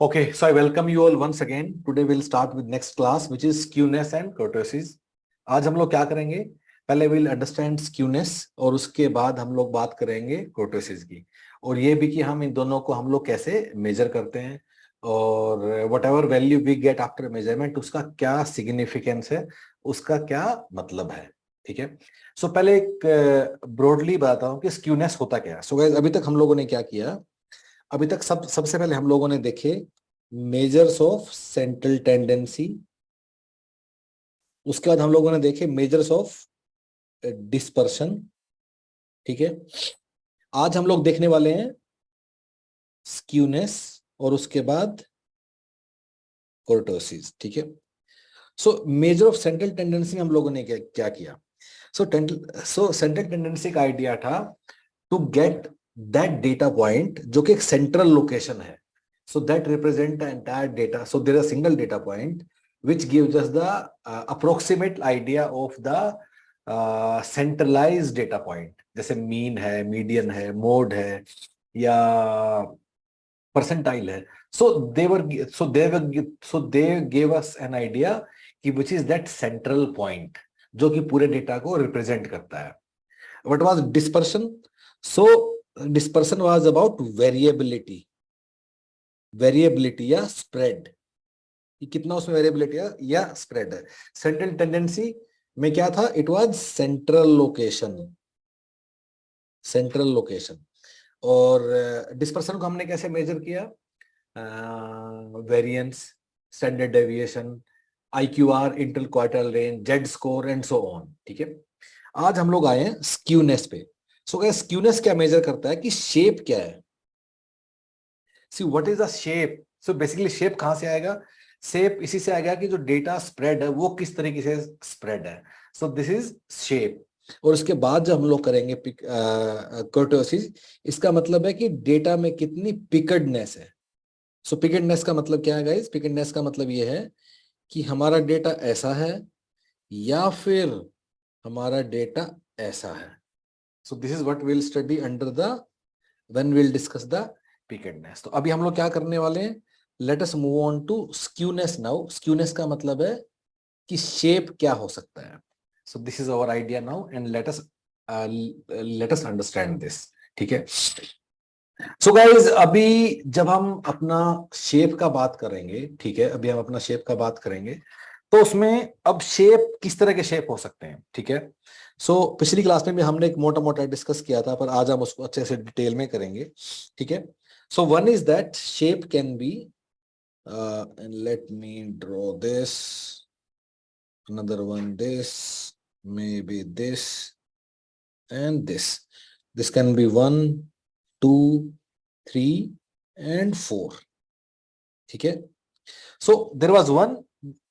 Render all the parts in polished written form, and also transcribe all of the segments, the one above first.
Okay, so I welcome you all once again. Today we'll start with next class, which is skewness and kurtosis. आज हम लोग क्या करेंगे? पहले we'll understand skewness और उसके बाद हम लोग बात करेंगे kurtosis की, और ये भी कि हम इन दोनों को हम लोग कैसे मेजर करते हैं और whatever value we get after measurement उसका क्या significance है, उसका क्या मतलब है. ठीक है. सो पहले एक ब्रॉडली बताता हूँ कि स्क्यूनेस होता क्या है. सो गाइस, अभी तक हम लोगों ने क्या किया? अभी तक सबसे पहले हम लोगों ने देखे मेजर्स ऑफ सेंट्रल टेंडेंसी, उसके बाद हम लोगों ने देखे मेजर्स ऑफ डिस्पर्शन. ठीक है. आज हम लोग देखने वाले हैं स्क्यूनेस और उसके बाद कोर्टोसिस. ठीक है. So measure of central tendency हम लोगों ने क्या किया? सो सेंट्रल टेंडेंसी का आइडिया था to get that data point जो कि एक सेंट्रल लोकेशन है. So that represent the entire data. So there is a single data point which gives us the approximate idea of the centralized data point. जैसे mean है, median है, mode है या percentile है. So they gave us an idea कि which is that central point जो कि पूरे डेटा को रिप्रेजेंट करता है. What was dispersion? So dispersion was about variability या स्प्रेड, कितना उसमें वेरिएबिलिटी या स्प्रेड है. सेंट्रल टेंडेंसी में क्या था? It was central location. और डिस्पर्सन को हमने कैसे मेजर किया? Variance, standard deviation, IQR, interquartile range, Z score and so on. ठीक है. आज हम लोग आए हैं स्क्यूनेस पे. सो स्क्यूनेस क्या मेजर करता है कि शेप क्या है. See what is the shape? So basically shape कहां से आएगा? शेप इसी से आएगा कि जो डेटा स्प्रेड है वो किस तरीके से स्प्रेड है. So this is shape. और उसके बाद जो हम लोग करेंगे कर्टोसिस, इसका मतलब है कि डेटा में कितनी पिकेडनेस है. सो पिकेडनेस का मतलब क्या है गाइस? पिकेडनेस का मतलब ये है कि हमारा डेटा ऐसा है या फिर हमारा डेटा ऐसा है. So this is what we will study under the when we will discuss the peakedness. तो अभी हम लोग क्या करने वाले हैं? Let us move on to skewness now. Skewness का मतलब है कि शेप क्या हो सकता है. So this is our idea now and let us understand this. ठीक है. सो गाइस, अभी जब हम अपना शेप का बात करेंगे, ठीक है, अभी हम अपना शेप का बात करेंगे, तो उसमें अब शेप किस तरह के शेप हो सकते हैं. ठीक है. सो पिछली क्लास में भी हमने एक मोटा मोटा डिस्कस किया था, पर आज हम उसको अच्छे से डिटेल में करेंगे. ठीक है. So one is that shape can be, and let me draw this, another one this, maybe this, and this. This can be 1, 2, 3, and 4. ठीक है. So there was one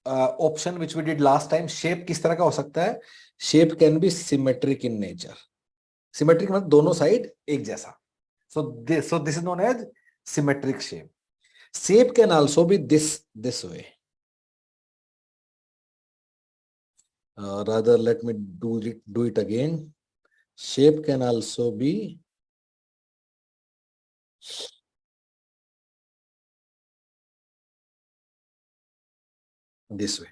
option which we did last time. Shape किस तरह का हो सकता है? Shape can be symmetric in nature. Symmetric मतलब दोनों साइड एक जैसा. So this is known as symmetric shape. Shape can also be this way. Rather, let me do it again. Shape can also be this way.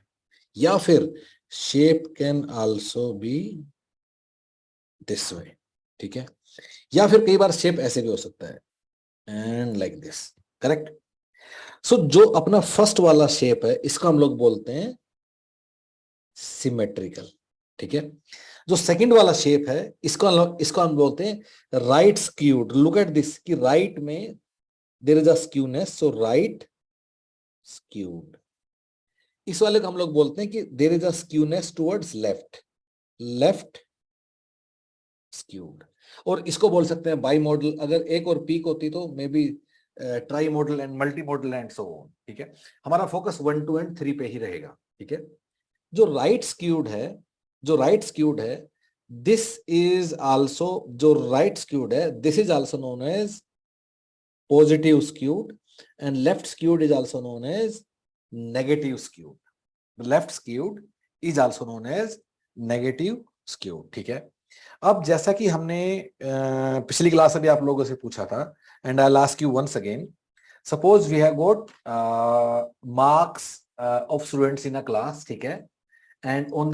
या फिर shape can also be this way. ठीक है. या फिर कई बार shape ऐसे भी हो सकता है, एंड लाइक दिस. करेक्ट. सो जो अपना फर्स्ट वाला शेप है इसको हम लोग बोलते हैं सिमेट्रिकल. ठीक है. जो सेकंड वाला शेप है इसको हम बोलते हैं right skewed. Look at this कि राइट में there is a skewness, so right skewed. इस वाले को हम लोग बोलते हैं कि there is a skewness towards left skewed. और इसको बोल सकते हैं बाई मॉडल. अगर एक और पीक होती तो may be try model and multi modal and so on. ठीक है. हमारा फोकस 1, 2 एंड 3 पे ही रहेगा. ठीक है. जो राइट स्क्यूड है दिस इज आल्सो, जो राइट स्क्यूड है this is also known as positive skewed, and left skewed is also known as negative skewed. Left skewed is also known as negative skewed. ठीक है. अब जैसा कि हमने पिछली क्लास में भी आप लोगों से पूछा था, and I will ask you once again. Suppose we have got marks of students in a class, ठीक है, and on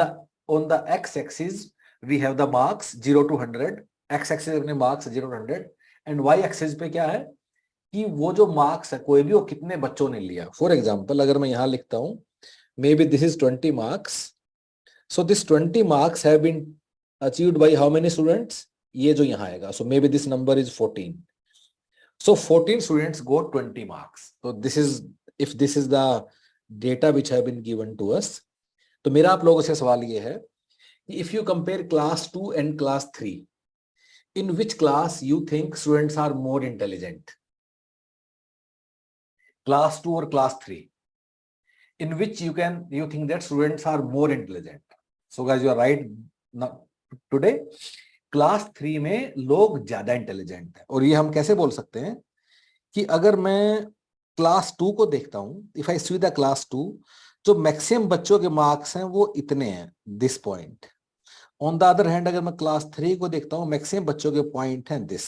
the x-axis we have the marks 0 to 100, x-axis अपने marks 0 to 100, and y-axis पे क्या है कि वो जो marks है कोई भी वो कितने बच्चों ने लिया. For example, अगर मैं यहाँ लिखता हूँ, maybe this is 20 marks, so this 20 marks have been achieved by how many students? ये जो यहाँ आएगा, so maybe this number is 14. So 14 students got 20 marks. So this is, if this is the data which have been given to us. तो मेरा आप लोगों से सवाल ये है कि if you compare class 2 and class 3, in which class you think students are more intelligent? Class 2 or class 3? In which you think that students are more intelligent? So guys, you are right. Now, today class 3 में लोग ज्यादा intelligent है. और ये हम कैसे बोल सकते हैं कि अगर मैं क्लास 2 को देखता हूं, if I see the class 2, जो मैक्सिमम बच्चों के मार्क्स हैं वो इतने हैं, this point. On the other hand अगर मैं क्लास 3 को देखता हूं, मैक्सिमम बच्चों के पॉइंट हैं दिस.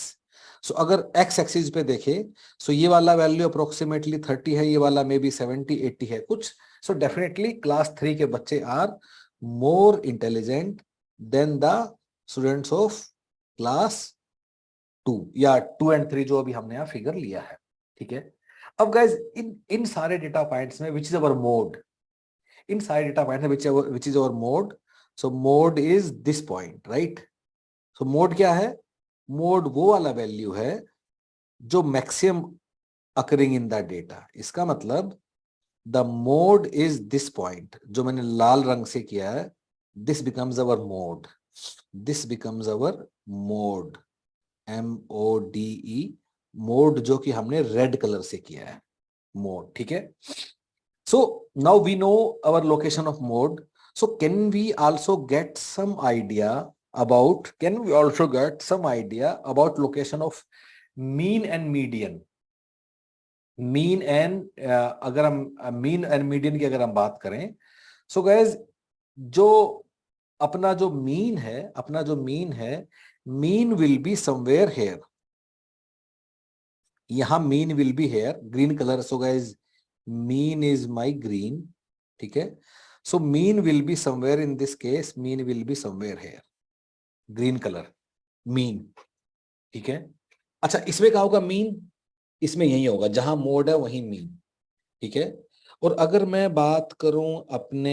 सो अगर एक्स एक्सिस पे देखे, सो ये वाला वैल्यू अप्रोक्सीमेटली 30 है, ये वाला मे बी 70 80 है कुछ. सो डेफिनेटली क्लास 3 के बच्चे are more intelligent than the students of class 2 या 2 and 3 जो अभी हमने यहाँ फिगर लिया है. ठीक है. अब गाइज इन सारे डेटा पॉइंट्स में विच इज अवर मोड, इन सारे डेटा पॉइंट्स में which is our mode. So mode is this point, right. So mode क्या है? मोड वो वाला वैल्यू है जो maximum occurring in the data. इसका मतलब the mode is this point जो मैंने लाल रंग से किया है. This becomes our mode. This becomes our mode, MODE, mode जो कि हमने रेड कलर से किया है, मोड. ठीक है. So now we know our location of mode. So can we also get some idea about location of mean and median. Mean and अगर हम मीन एंड मीडियन की अगर हम बात करें, सो गाइस जो अपना जो मीन है, mean will be somewhere here. यहां mean will be here, green colour. So guys mean is my green. ठीक है. So mean will be somewhere, in this case mean will be somewhere here, green colour mean. ठीक है. अच्छा, इसमें क्या होगा mean? इसमें यही होगा जहां मोड है वहीं मीन. ठीक है. और अगर मैं बात करूं अपने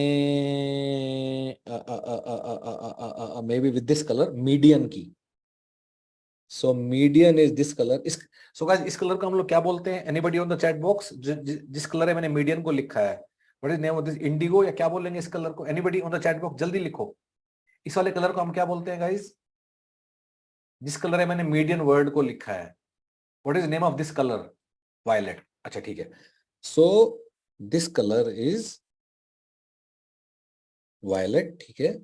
maybe with this colour median की, so median is this colour. So guys इस कलर को हम लोग क्या बोलते हैं? Anybody on the chat box? जिस कलर है मैंने मीडियन को लिखा है, what is name of this? Indigo या क्या बोलेंगे इस कलर को? Anybody on the chat box जल्दी लिखो. इस वाले कलर को हम क्या बोलते हैं गाइस? जिस कलर है मैंने मीडियन वर्ड को लिखा है, what is name of this colour? Violet. अच्छा ठीक है. So this colour is violet. ठीक है.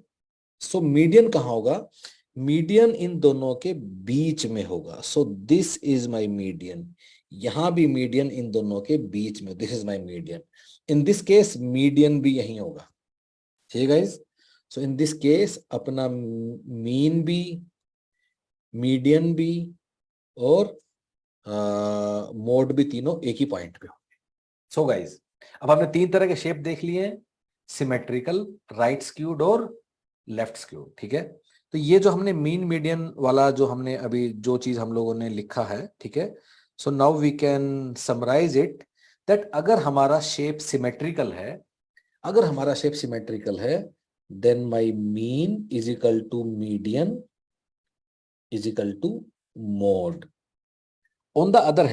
सो मीडियन कहां होगा? मीडियन इन दोनों के बीच में होगा. सो दिस इज माय मीडियन. यहां भी मीडियन इन दोनों के बीच में, this is my median. In this case median भी यहीं होगा. ठीक है guys. So in this case अपना मीन भी, मीडियन भी और मोड भी तीनों एक ही पॉइंट पे होंगे. सो गाइस अब हमने 3 तरह के शेप देख लिए हैं, सिमेट्रिकल, राइट स्क्यूड और लेफ्ट स्क्यूड. ठीक है. तो ये जो हमने मीन मीडियन वाला जो हमने अभी जो चीज हम लोगों ने लिखा है, ठीक है. So now we can summarise it that अगर हमारा शेप सिमेट्रिकल है, then my mean is equal to median is equal to mode. On the other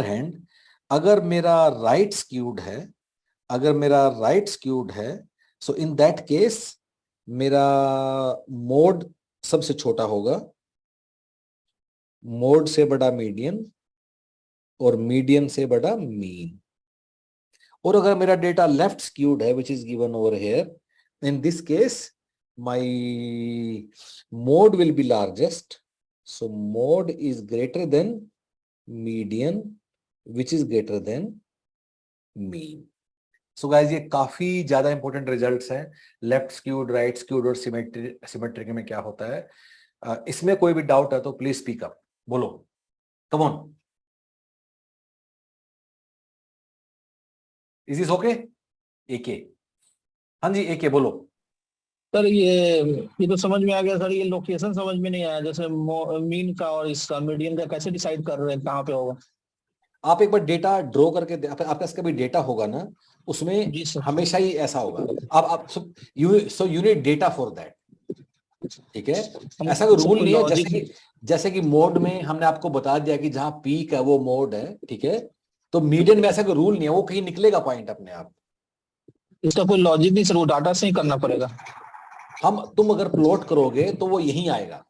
hand अगर मेरा राइट स्क्यूड है, सो इन दैट केस मेरा मोड सबसे छोटा होगा, मोड से बड़ा मीडियन और मीडियन से बड़ा मीन. और अगर मेरा डेटा लेफ्ट स्क्यूड है, which is given over here, in this case my mode will be largest. So mode is greater than median which is greater than mean. So guys ये काफी ज्यादा important results हैं. Left skewed, right skewed और symmetric में क्या होता है. इसमें कोई भी डाउट है तो प्लीज स्पीक अप, बोलो, come on. Is this okay? एके, हाँ जी एके बोलो। सर ये तो समझ में आ गया सर, ये लोकेशन समझ में नहीं आया, जैसे मीन का और इसका मीडियन का कैसे डिसाइड कर रहे हैं कहाँ पे होगा? आप एक बार डेटा ड्रॉ करके आपके आपका भी डेटा होगा ना, उसमें जी सर। हमेशा ही ऐसा होगा। आप you need data for that, ठीक है। हम ऐसा कोई सर रूल कोई नहीं है, लॉजिक? जैसे कि मोड में हमने आपको बता दिया कि जहां पीक है वो मोड है, ठीक है। तो मीडियन में ऐसा कोई रूल नहीं है, वो कहीं निकलेगा पॉइंट अपने आप। इसका कोई लॉजिक नहीं सर, वो डाटा से ही करना पड़ेगा? तुम अगर प्लॉट करोगे तो वो यहीं आएगा,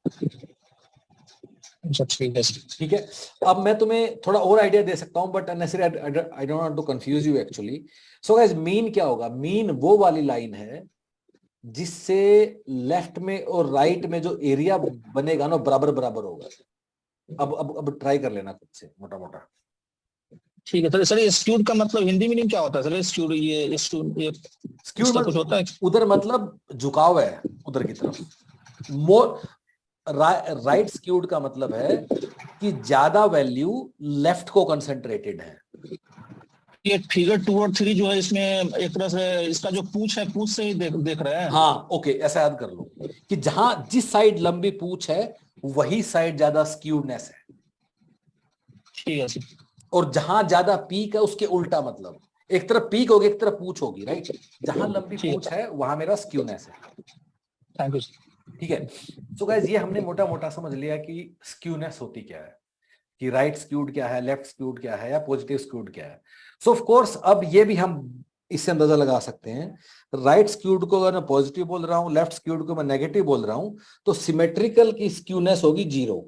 अच्छा ठीक है सर। ठीक है। अब मैं तुम्हें थोड़ा और आइडिया दे सकता हूं, but unnecessary I don't want to confuse you actually. So guys, mean क्या होगा? मीन वो वाली लाइन है जिससे लेफ्ट में और राइट में जो एरिया बनेगा ना, बराबर बराबर होगा। अब ट्राई कर लेना खुद से मोटा मोटा। ठीक है सर। सर स्क्यूड का मतलब हिंदी मीनिंग क्या होता है सर? स्क्यूड, ये स्क्यूड, ये स्क्यूड इसका कुछ होता मतलब है? उधर मतलब झुकाव है उधर की तरफ। मोर राइट स्क्यूड का मतलब है कि ज्यादा वैल्यू लेफ्ट को कंसंट्रेटेड है। ये फिगर 2 और 3 जो है, इसमें एक तरह से इसका जो पूछ है, पूछ से ही देख रहे हैं। हाँ ओके, ऐसा याद कर लो कि जहां जिस साइड लंबी पूछ है वही साइड ज्यादा स्क्यूडनेस है, ठीक है सर। और जहां ज्यादा पीक है उसके उल्टा, मतलब एक तरफ पीक होगी एक तरफ पूछ होगी, राइट। जहां लंबी ठीक पूछ है, है वहां मेरा स्क्यूनेस है, थैंक यू सर। ठीक है। सो गाइस, ये हमने मोटा मोटा समझ लिया कि स्क्यूनेस होती क्या है, कि राइट स्क्यूड क्या है, लेफ्ट स्क्यूड क्या है, या पॉजिटिव स्क्यूड क्या है। सो ऑफ कोर्स अब ये भी हम इससे अंदाजा लगा सकते हैं, राइट स्क्यूड को अगर मैं पॉजिटिव बोल रहा हूं, लेफ्ट स्क्यूड को मैं नेगेटिव बोल रहा हूं, तो सिमेट्रिकल की स्क्यूनेस होगी 0।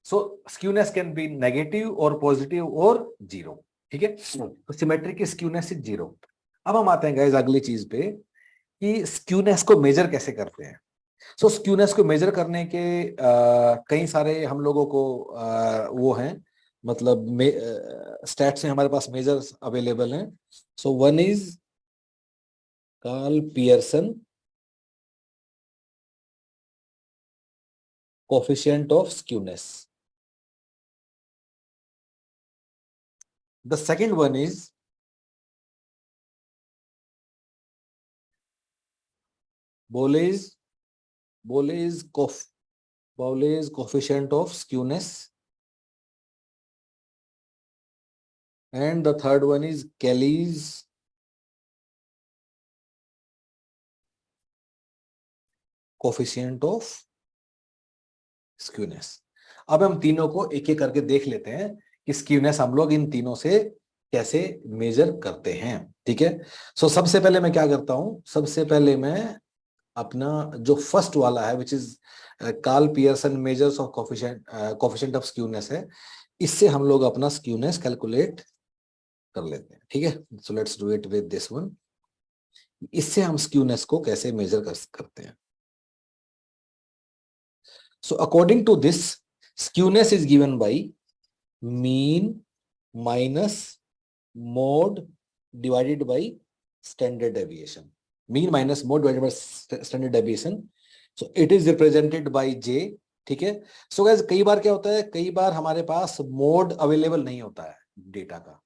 सो स्क्यूनेस कैन बी नेगेटिव और पॉजिटिव और 0, ठीक है। तो सिमेट्रिक की स्क्यूनेस इज 0। अब हम आते हैं गाइस अगली चीज पे, कि स्क्यूनेस को मेजर कैसे करते हैं। सो स्क्यूनेस को मेजर करने के कई सारे हम लोगों को वो हैं, मतलब स्टैट्स में हमारे पास मेजर्स अवेलेबल हैं। So one is Karl Pearson coefficient of skewness. The second one is Bowley's Bowley's coef Bowley's coefficient of skewness, and the third one is Kelly's coefficient of skewness। अब हम तीनों को एक एक करके देख लेते हैं कि स्क्यूनेस हम लोग इन तीनों से कैसे मेजर करते हैं, ठीक है। सो सबसे पहले मैं क्या करता हूं, सबसे पहले मैं अपना जो फर्स्ट वाला है which is Karl Pearson measures of coefficient of skewness है, इससे हम लोग अपना स्क्यूनेस कैलकुलेट कर लेते हैं, ठीक है। So let's do it with this one. इससे हम स्क्यूनेस को कैसे मेजर करते हैं। So according to this, skewness is given by mean minus mode divided by standard deviation. Mean minus mode divided by standard deviation. So it is represented by J, ठीक है। So guys, कई बार क्या होता है, कई बार हमारे पास मोड अवेलेबल नहीं होता है डेटा का।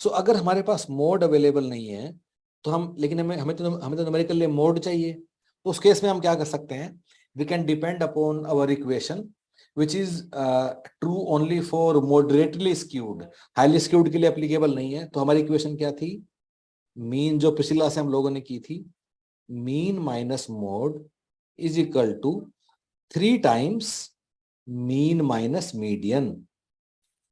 सो अगर हमारे पास मोड अवेलेबल नहीं है तो हम, लेकिन हमें तो न्यूमेरिकल लिए मोड चाहिए, तो उस केस में हम क्या कर सकते हैं, we can depend upon our equation which is true only for moderately skewed, highly skewed के लिए applicable नहीं है। तो हमारी इक्वेशन क्या थी, मीन जो पिछला से हम लोगों ने की थी, mean minus mode is equal to 3 times mean minus median.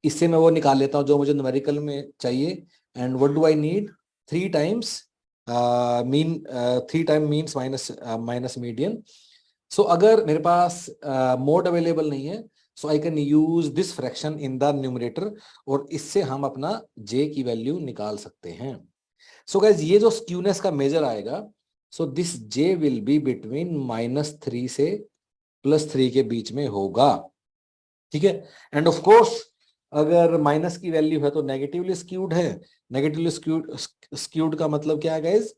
इससे मैं वो निकाल लेता हूं जो मुझे न्यूमेरिकल में चाहिए, and what do I need, 3 times mean, 3 time means minus minus median. So अगर मेरे पास मोड अवेलेबल नहीं है, so I can use this fraction in the numerator, और इससे हम अपना जे की वैल्यू निकाल सकते हैं। सो गाइज, ये जो स्क्यूनेस का मेजर आएगा, so this J will be between -3 से +3 के बीच में होगा, ठीक है। एंड ऑफ कोर्स अगर माइनस की वैल्यू है तो नेगेटिवली स्क्यूड है। नेगेटिवली स्क्यूड का मतलब क्या है गाइज,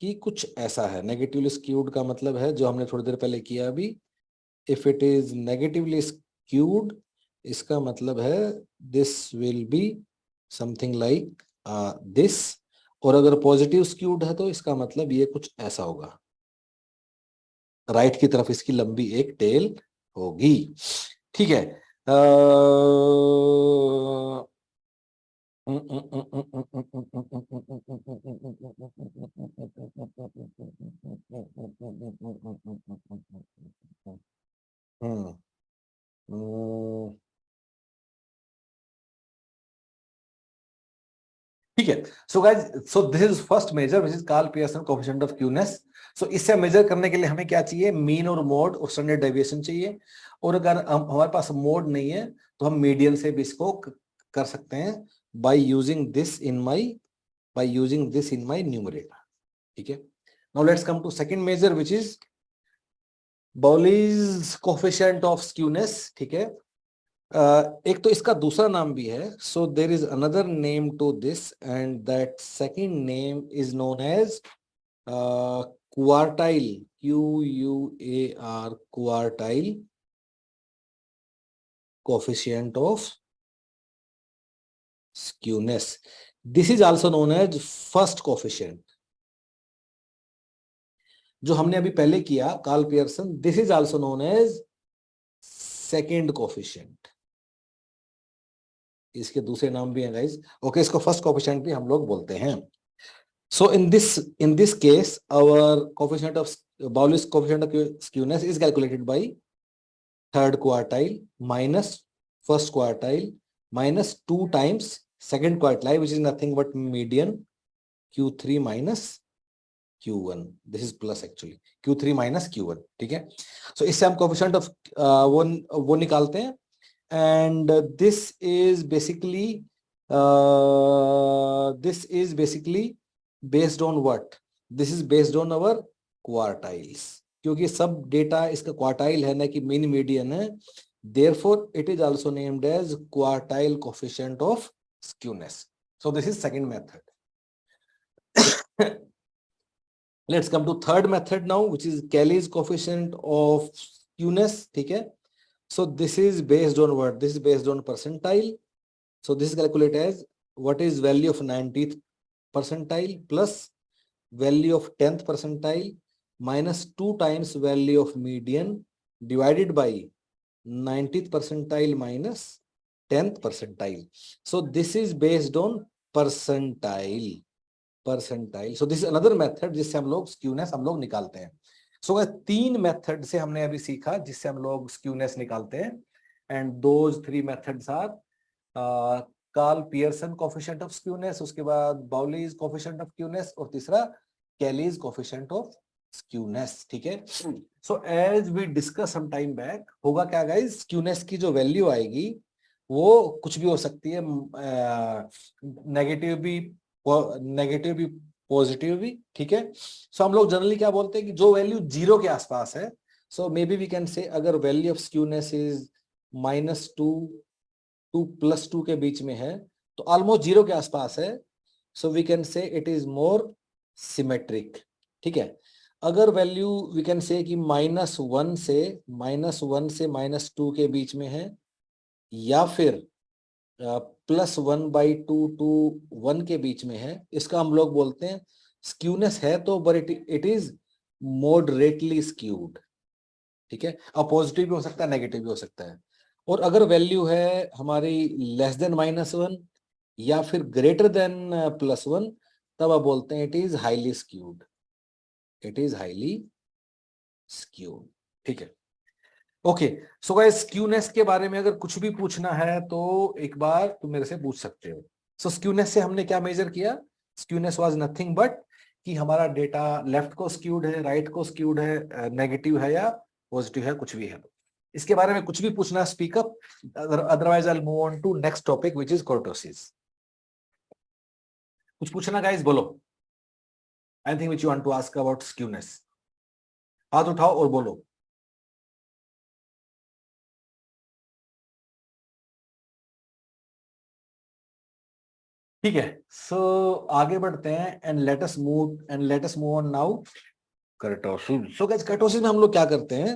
कि कुछ ऐसा है। नेगेटिवली स्क्यूड का मतलब है जो हमने थोड़ी देर पहले किया अभी, if it is negatively skewed, इसका मतलब है this will be something like this, और अगर पॉजिटिव स्क्यूड है तो इसका मतलब ये कुछ ऐसा होगा, राइट की तरफ इसकी लंबी एक टेल होगी। ठीक है। हम्म ठीक है। So guys, so this is first measure which is Karl Pearson coefficient of skewness. So इससे मेजर करने के लिए हमें क्या चाहिए, मीन और मोड और स्टैंडर्ड डेविएशन चाहिए। और अगर हमारे पास मोड नहीं है तो हम मीडियन से भी इसको कर सकते हैं by using this in my numerator. ठीक है। Now let's come to second measure which is Bowley's coefficient of skewness. ठीक है। एक तो इसका दूसरा नाम भी है, so there is another name to this and that second name is known as quartile, QUAR, quartile coefficient of skewness. This is also known as first coefficient. जो हमने अभी पहले किया Karl Pearson, this is also known as second coefficient. इसके दूसरे नाम भी हैं गाइस। ओके, इसको फर्स्ट कोएफिशिएंट भी हम लोग बोलते हैं। So in this case, our coefficient of Bowley's coefficient of skewness is calculated by third quartile minus first quartile minus 2 times second quartile, which is nothing but median Q3 minus Q1. This is plus actually Q3 minus Q1. ठीक है। So इससे हम coefficient of वो निकालते हैं, and this is basically based on what? This is based on our quartiles, क्योंकि सब data इसका क्वार्टाइल है ना कि मीन मीडियन है, therefore it is also named as quartile coefficient of skewness. So this is second method. Let's come to third method now, which is Kelly's coefficient of skewness. ठीक है। So this is based on what? This is based on percentile. So this is calculated as what is value of 90th percentile plus value of 10th percentile minus 2 times value of median divided by 90th percentile minus 10th percentile. So this is based on percentile. So this is another method जिससे हम लोग skewness हम लोग निकालते हैं। So 3 method से हमने अभी सीखा जिससे हम लोग स्क्यूनेस निकालते हैं, and those 3 methods are Karl Pearson coefficient of skewness, उसके बाद बाउलीज कोएफिशिएंट ऑफ स्क्यूनेस, और तीसरा कैलीज कोएफिशिएंट ऑफ स्क्यूनेस। ठीक है। So as we discuss some time back, होगा क्या गाइस, स्क्यूनेस की जो वैल्यू आएगी वो कुछ भी हो सकती है, नेगेटिव भी पॉजिटिव भी। ठीक है। सो हम लोग जनरली क्या बोलते हैं कि जो वैल्यू 0 के आसपास है, so maybe we can say अगर वैल्यू ऑफ स्क्यूनेस इज -2 +2 के बीच में है तो ऑलमोस्ट 0 के आसपास है, so we can say it is more symmetric. ठीक है। अगर वैल्यू वी कैन से कि -1 से -2 के बीच में है, या फिर +1/2 to 1 के बीच में है, इसका हम लोग बोलते हैं स्क्यूनेस है तो, but it is moderately skewed. ठीक है। अब पॉजिटिव भी हो सकता है, नेगेटिव भी हो सकता है। और अगर वैल्यू है हमारी लेस देन -1 या फिर ग्रेटर देन +1, तब आप बोलते हैं इट इज हाईली स्क्यूड। ठीक है। ओके। सो गाइस, स्क्यूनेस के बारे में अगर कुछ भी पूछना है तो एक बार तुम मेरे से पूछ सकते हो। सो स्क्यूनेस से हमने क्या मेजर किया, स्क्यूनेस वाज नथिंग बट कि हमारा डेटा लेफ्ट को स्क्यूड है, राइट को स्क्यूड है, नेगेटिव है या पॉजिटिव है, कुछ भी है। इसके बारे में कुछ भी पूछना, speak up, otherwise I will move on to next topic which is kurtosis. कुछ पूछना गाइस, बोलो। Anything which you want to ask about skewness, हाथ उठाओ और बोलो। ठीक है। सो आगे बढ़ते हैं and let us move on now kurtosis. So guys, kurtosis में हम लोग क्या करते हैं,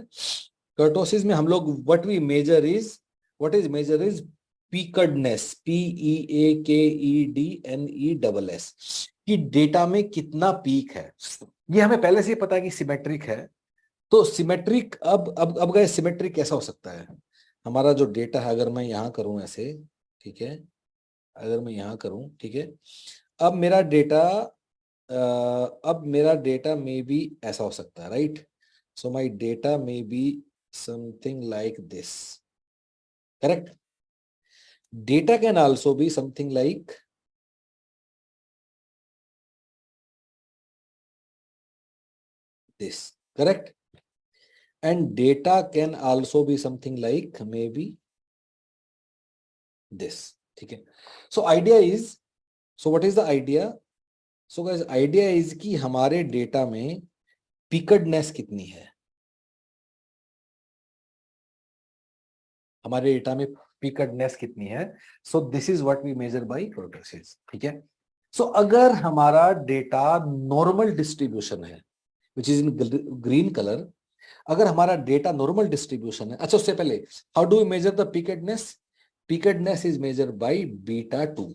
कर्टोसिस में हम लोग what is measure is peakedness, PEAKEDNESS, कि डेटा में कितना पीक है। ये हमें पहले से ही पता है कि सिमेट्रिक है। तो सिमेट्रिक, अब गए सिमेट्रिक कैसा हो सकता है? हमारा जो डेटा है, अगर मैं यहां करूं ऐसे, ठीक है, अगर मैं यहां करूं, ठीक है, अब मेरा डेटा में भी ऐसा हो सकता है, राइट? सो माय डेटा में be something like this, correct? Data can also be something like this, correct? And data can also be something like maybe this, ठीक है? So idea is, so what is the idea? So guys, idea is कि हमारे data में peakedness कितनी है, हमारे data में peakedness कितनी है। So this is what we measure by products, ठीक है? सो अगर हमारा डेटा नॉर्मल डिस्ट्रीब्यूशन है, which is in green colour, अगर हमारा डेटा नॉर्मल डिस्ट्रीब्यूशन है, अच्छा उससे पहले how do we measure the peakedness? Peakedness is measure by beta 2,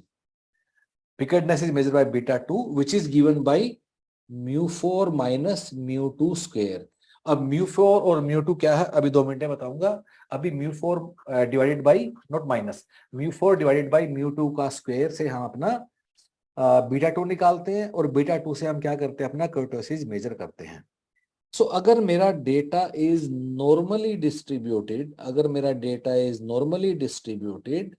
peakedness is measure by beta 2 which is given by μ4 minus μ2 square. अब μ4 और μ2 क्या है, अभी 2 मिनट में बताऊंगा। अभी μ4 divided by, not minus, μ4 divided by μ2 का स्क्वायर से हम अपना बीटा 2 निकालते हैं, और बीटा 2 से हम क्या करते हैं, अपना कर्टोसिस मेजर करते हैं। सो अगर मेरा डेटा इज नॉर्मली डिस्ट्रीब्यूटेड, अगर मेरा data is normally distributed,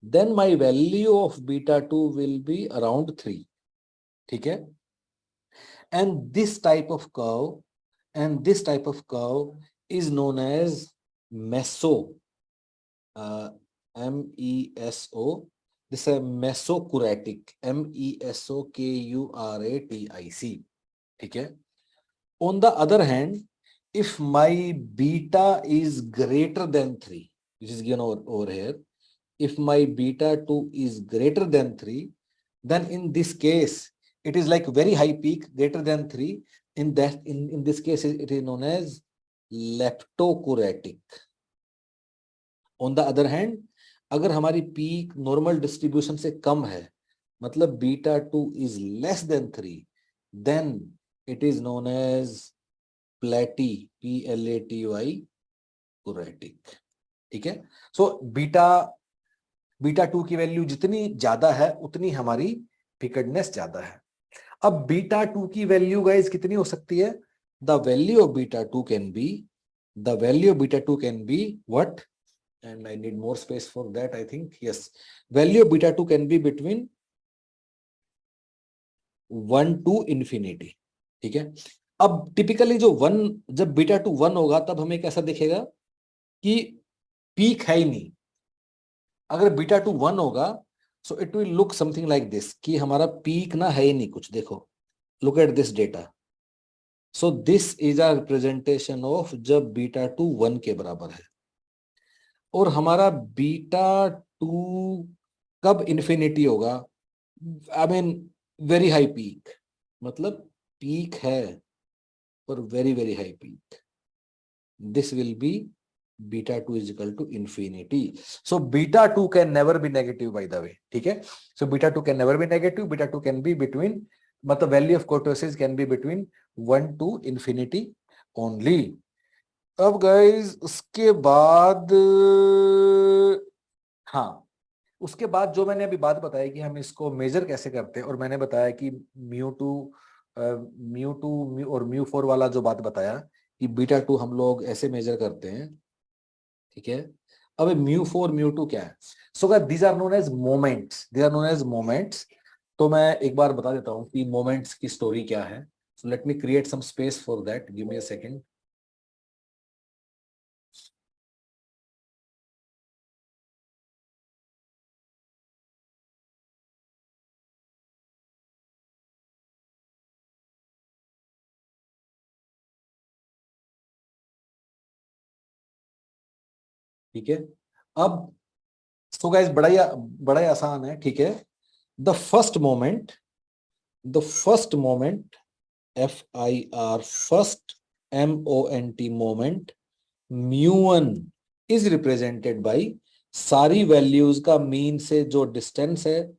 then my value of beta 2 will be around 3, ठीक है? And this type of curve is known as meso, MESO, this है मेसोकुरेटिक, MESOKURATIC, ठीक है? On the other hand, if my beta is greater than 3, which is given over here, if my beta 2 is greater than 3, then in this case, it is like very high peak, greater than 3. In this case, it is known as leptokuretic. On the other hand, अगर हमारी peak normal distribution से कम है, मतलब beta 2 is less than 3, then it is known as प्लेटी, PLATY कुरेटिक, ठीक है? So beta 2 की value जितनी ज्यादा है उतनी हमारी पिकडनेस ज्यादा है। अब बीटा 2 की वैल्यू गाइस कितनी हो सकती है? The value of beta 2 can be what, and I need more space for that, I think, yes, value of beta 2 can be between 1 to infinity, ठीक है? अब टिपिकली जब बीटा 2 1 होगा तब हमें कैसा दिखेगा कि पीक है ही नहीं। अगर बीटा 2 1 होगा, so it will look something like this, कि हमारा पीक ना है ही नहीं कुछ। देखो, look at this data. So this is a representation of जब बीटा 2 1 के बराबर है, और हमारा बीटा 2 कब इन्फिनिटी होगा? I mean very high peak, मतलब पीक है पर very very high peak, this will be beta 2 is equal to infinity. So beta 2 can never be negative, by the way, ठीक है? So beta 2 can never be negative, beta 2 can be between, मतलब value of kurtosis can be between 1 to infinity only. अब guys उसके बाद, हाँ, उसके बाद जो मैंने अभी बात बताई कि हम इसको मेजर कैसे करते हैं, और मैंने बताया कि μ2 और μ4 वाला जो बात बताया कि बीटा 2 हम लोग ऐसे मेजर करते हैं, ठीक है? अब μ4 μ2 क्या है? So guys these are known as moments, तो मैं एक बार बता देता हूं कि मोमेंट्स की स्टोरी क्या है। So let me create some space for that, give me a second. ठीक है, अब सो गाइस बड़ा ही आसान है, ठीक है? The first moment FIR, first MONT moment, mu1 is represented by सारी वैल्यूज का मीन से जो डिस्टेंस है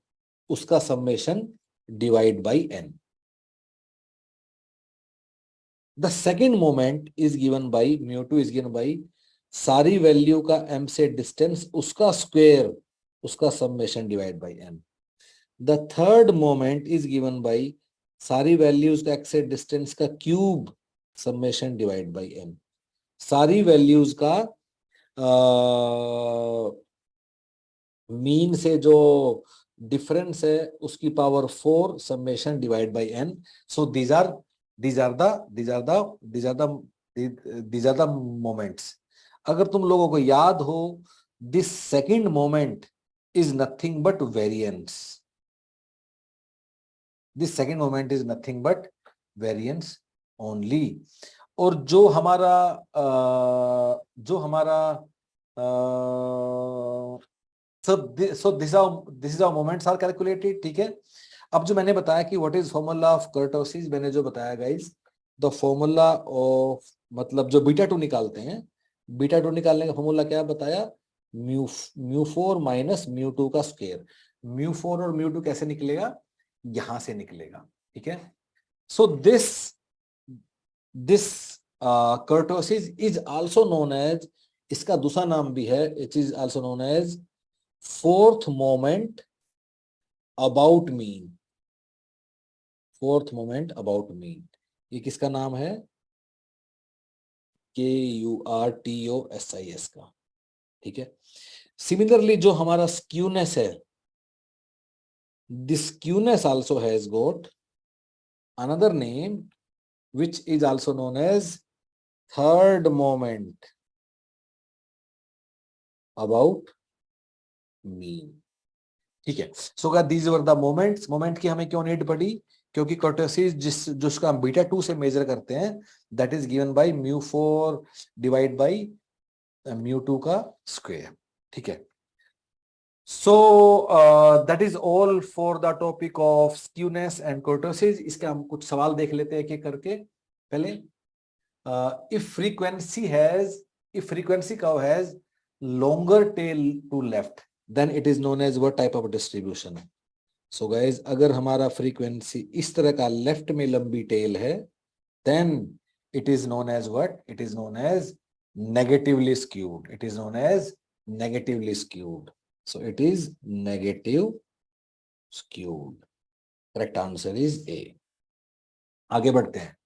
उसका summation divide by n. The second moment is given by μ2 is given by सारी वैल्यू का m से डिस्टेंस उसका स्क्वायर उसका summation divide by n. The third moment is given by सारी वैल्यूज का x से डिस्टेंस का cube summation divide by n. सारी वैल्यूज का मीन से जो डिफरेंस है उसकी power 4 summation divide by n. So these are the moments. अगर तुम लोगों को याद हो, this second moment is nothing but variance. This second moment is nothing but variance only. और जो हमारा so this is how moments are calculated. ठीक है. अब जो मैंने बताया कि what is formula of kurtosis, मैंने जो बताया guys, the formula of मतलब जो बीटा 2 निकालते हैं, बीटा 2 निकालने का फॉर्मूला क्या बताया, μ4 माइनस μ2 का स्क्वायर. μ4 और μ2 कैसे निकलेगा, यहां से निकलेगा. ठीक है. So this kurtosis is also known as, इसका दूसरा नाम भी है, it is also known as fourth moment about mean. Fourth moment about mean, ये किसका नाम है, KURTOSIS का. ठीक है. सिमिलरली जो हमारा स्क्यूनेस है, this skewness also has got another name which is also known as third moment about mean. ठीक है. सो these were the moments. Moment की हमें क्यों नीड पड़ी, क्योंकि कर्टोसिस जिसका हम बीटा 2 से मेजर करते हैं, that is given by μ4 divide by μ2 का स्क्वायर. ठीक है. So that is all for the topic of skewness and kurtosis. इसके हम कुछ सवाल देख लेते हैं एक-एक करके. पहले if frequency curve has longer tail to left, then it is known as what type of distribution. So guys, अगर हमारा frequency इस तरह का लेफ्ट में लंबी टेल है, then it is known as what? It is known as negatively skewed. It is known as negatively skewed. So it is negative skewed. Correct answer is A. आगे बढ़ते हैं.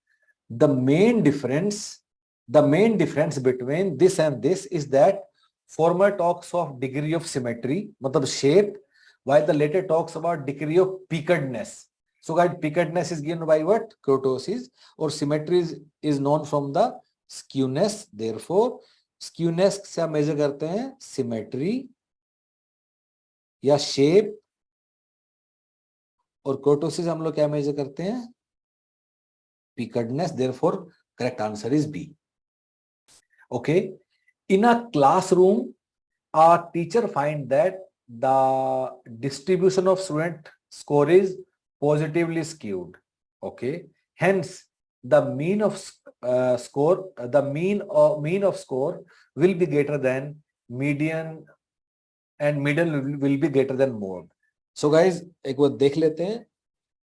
The main difference between this and this is that former talks of degree of symmetry, मतलब shape, while the later talks about degree of peakedness. So guys, peakedness is given by what? Kurtosis, or symmetry is known from the skewness. Therefore, skewness से हम measure करते हैं symmetry या shape, और kurtosis हम लोग क्या मेजर करते हैं, peakedness. Therefore correct answer is B. Okay. In a classroom a teacher find that the distribution of student score is positively skewed. Okay. Hence the mean of score will be greater than median, and median will be greater than mode. So guys, एक बार देख लेते हैं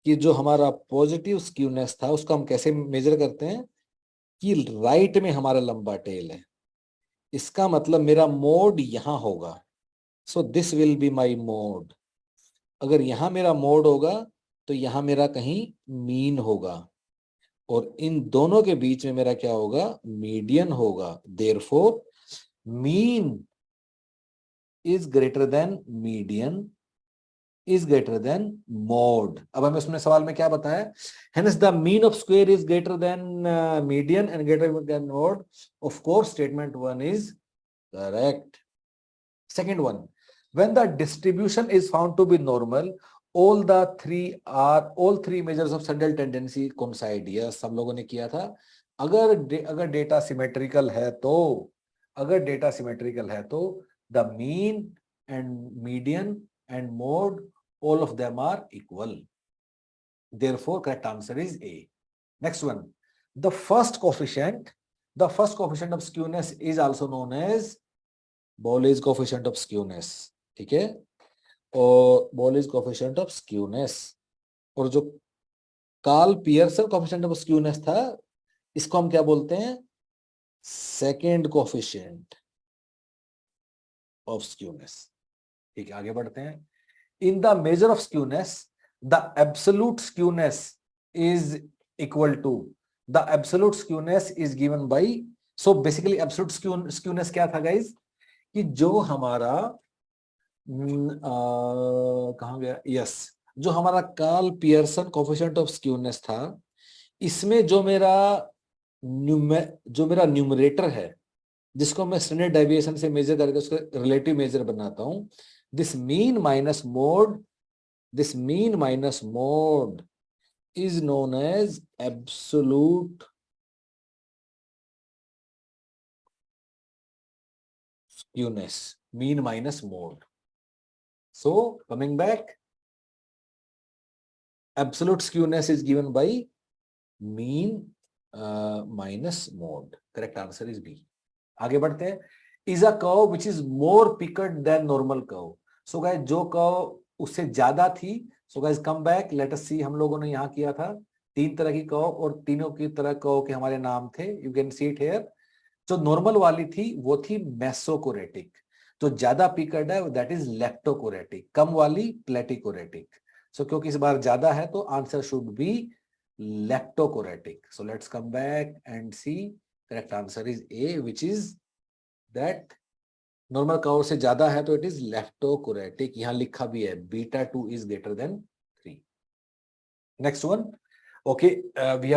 कि जो हमारा positive skewness था उसका हम कैसे मेजर करते हैं, कि राइट में हमारा लंबा टेल है, इसका मतलब मेरा मोड यहां होगा. So this will be my mode. अगर यहां मेरा मोड होगा तो यहां मेरा कहीं मीन होगा, और इन दोनों के बीच में मेरा क्या होगा, मीडियन होगा. Therefore mean is greater than median is greater than mode. अब हमें उसमें सवाल में क्या बताया, hence the mean of square is greater than median and greater than mode. Of course, statement 1 is correct. Second one, when the distribution is found to be normal, all three measures of central tendency coincide. Yes, सब लोगों ने किया था. अगर data symmetrical है तो the mean and median and mode, all of them are equal. Therefore, correct answer is A. Next one, the first coefficient of skewness is also known as Bowley's coefficient of skewness, ठीक है, और Bowley's coefficient of skewness, और जो Karl Pearson coefficient of skewness था, इसको हम क्या बोलते हैं, सेकेंड कोफिशिएंट ऑफ स्क्यूनेस। ठीक है, आगे बढ़ते हैं। In the measure of skewness the absolute skewness is equal to, the absolute skewness is given by, so basically absolute skewness क्या था गाइज, कि जो हमारा कहाँ गया, यस, जो हमारा Karl Pearson coefficient of skewness था, इसमें जो मेरा न्यूमरेटर है, जिसको मैं स्टैंडर्ड डेविएशन से मेजर करके उसका रिलेटिव मेजर बनाता हूं, this mean minus mode, this mean minus mode is known as absolute skewness, mean minus mode. So coming back, absolute skewness is given by mean minus mode. Correct answer is B. आगे बढ़ते हैं। Is a curve which is more picked than normal curve. So guys, जो curve उससे ज्यादा थी, so guys come back, let us see, हम लोगों ने यहाँ किया था 3 तरह की कर्व, और तीनों की तरह कर्व के हमारे नाम थे, you can see it here. जो नॉर्मल वाली थी वो थी मेसोकोरेटिक, जो ज्यादा पिकड है दैट इज लेप्टोकोरेटिक, कम वाली प्लेटिकोरेटिक। सो क्योंकि इस बार ज्यादा है तो answer should be leptokurtic. So let's come back and see, correct answer is A, which is that normal curve से ज्यादा है तो इट इज लेप्टोकोरेटिक। यहां लिखा भी है beta 2 is greater than 3। Next one, okay, we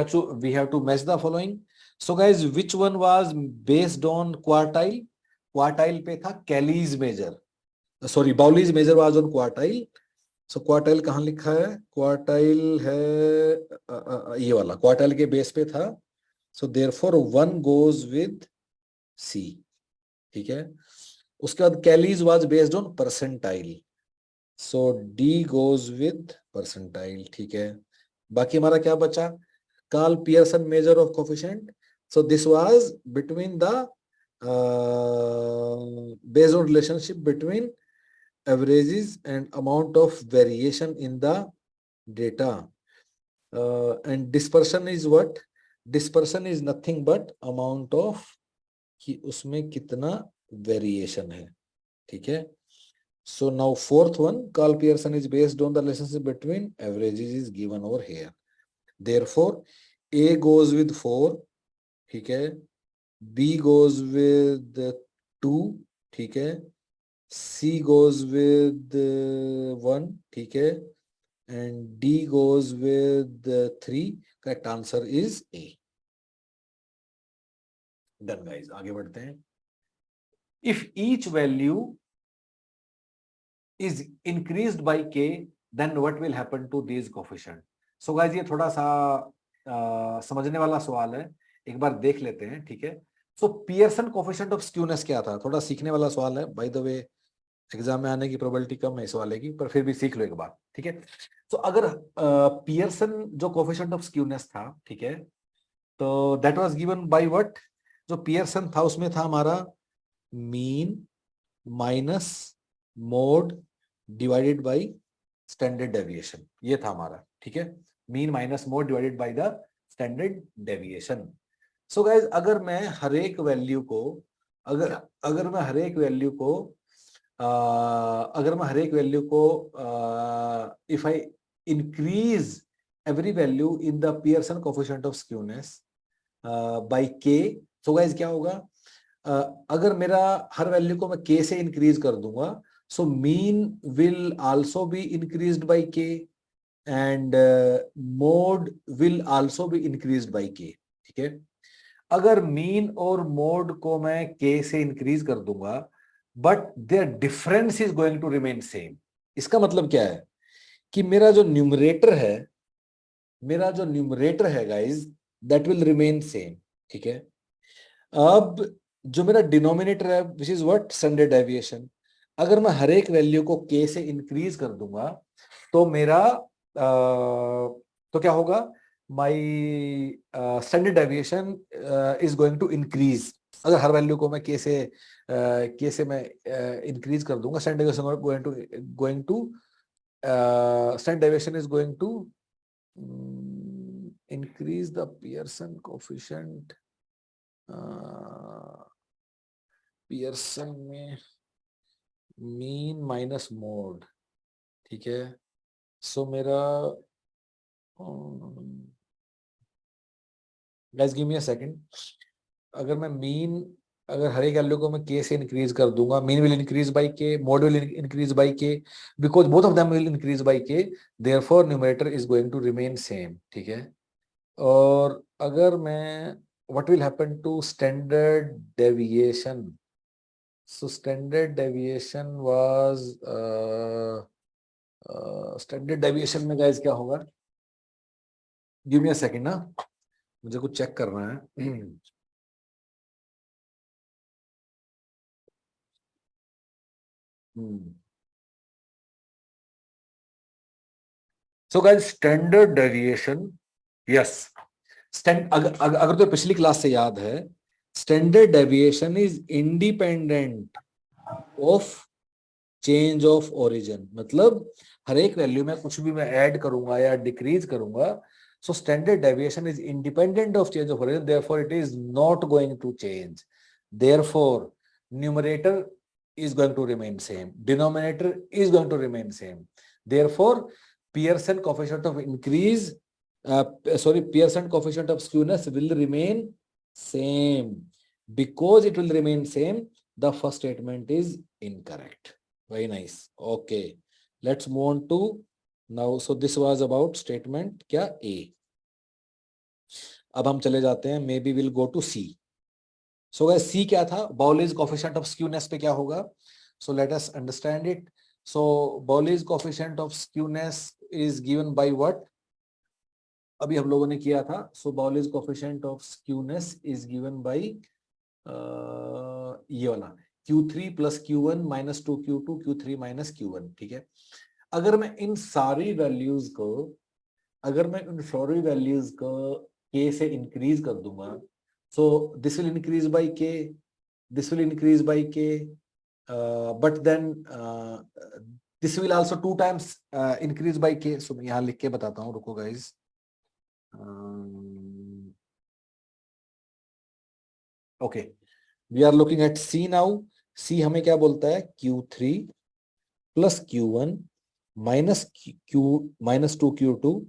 have to match the following. So guys, which one was based on quartile? Quartile पे था Kelly's measure, sorry, Bowley's measure was on quartile. So quartile कहाँ लिखा है, quartile है ये वाला, quartile के base पे था, so therefore one goes with C, ठीक है। उसके बाद Kelly's was based on percentile, so D goes with percentile, ठीक है। बाकी हमारा क्या बचा, Karl Pearson measure of coefficient, so this was between the based on relationship between averages and amount of variation in the data, and dispersion is what, dispersion is nothing but amount of कि उसमें कितना variation है, ठीक है। So now fourth one, Carl Pearson is based on the relationship between averages is given over here. Therefore, A goes with 4, ठीक है, B goes with 2, ठीक है, C goes with 1, ठीक है, and D goes with 3. Correct answer is A. Done guys, आगे बढ़ते हैं। If each value is increased by k, then what will happen to these coefficient? So guys, ये थोड़ा सा समझने वाला सवाल है, एक बार देख लेते हैं, ठीक है। सो पियर्सन कोफिशिएंट ऑफ स्क्यूनेस क्या था, थोड़ा सीखने वाला सवाल है, बाय द वे एग्जाम में आने की प्रोबेबिलिटी कम है इस वाले की, पर फिर भी सीख लो एक बार, ठीक है। तो अगर पियर्सन जो कोफिशिएंट ऑफ स्क्यूनेस था, ठीक है, तो that was given by what, जो पियर्सन था उसमें था हमारा mean minus mode divided by standard deviation, ये था हमारा, ठीक है, mean minus mode divided by the standard deviation. So guys, अगर मैं हर एक वैल्यू को अगर मैं हर एक वैल्यू को if I increase every value in the Pearson coefficient of skewness by K, so guys क्या होगा, अगर मेरा हर वैल्यू को मैं के से इंक्रीज कर दूंगा, so mean will also be increased by K and mode will also be increased by K, ठीक है। अगर मीन और मोड को मैं के से इंक्रीज कर दूंगा but there difference is going to remain same, इसका मतलब क्या है कि मेरा जो न्यूमरेटर है guys that will remain same, ठीक है। अब जो मेरा डिनोमिनेटर है which is what, standard deviation, अगर मैं हर एक वैल्यू को के से इंक्रीज कर दूंगा तो मेरा तो क्या होगा, my standard deviation is going to increase, अगर हर वैल्यू को मैं के से मैं इंक्रीज कर दूंगा, standard deviation standard deviation is going to increase the Pearson coefficient. Pearson में मीन माइनस मोड, ठीक है। सो मेरा guys give me a second, अगर मैं मीन, अगर हर एक वैल्यू को मैं के से इंक्रीज कर दूंगा, mean will increase by K, mode will increase by K, because both of them will increase by K, therefore numerator is going to remain same, ठीक है। और अगर मैं what will happen to standard deviation, so standard deviation was standard deviation में guys क्या होगा, give me a second ना, मुझे कुछ चेक करना है। so guys standard deviation, yes, अगर तो पिछली क्लास से याद है, standard deviation is independent of change of origin, मतलब हर एक वैल्यू में कुछ भी मैं ऐड करूंगा या डिक्रीज करूंगा, so standard deviation is independent of change of origin, therefore it is not going to change, therefore numerator is going to remain same, denominator is going to remain same, therefore Pearson coefficient of increase, Pearson coefficient of skewness will remain same. Because it will remain same, the first statement is incorrect. Very nice. Okay, let's move on to now. So this was about statement क्या A. अब हम चले जाते हैं, maybe we'll go to C. So guys, C क्या था, Bowley's coefficient of skewness पे क्या होगा, so let us understand it. So Bowley's coefficient of skewness is given by what, अभी हम लोगों ने किया था, so Bowley's coefficient of skewness is given by ये वाला Q3 plus Q1 minus 2Q2 Q3 minus Q1, ठीक है। अगर मैं इन सारी वैल्यूज को K से इंक्रीज कर दूंगा, so this will increase by K, this will increase by K, but then this will also 2 times increase by K. So मैं यहाँ लिख के बताता हूँ, रुको guys. Okay, we are looking at C now. C हमें क्या बोलता है, Q3 plus Q1 minus Q minus 2Q2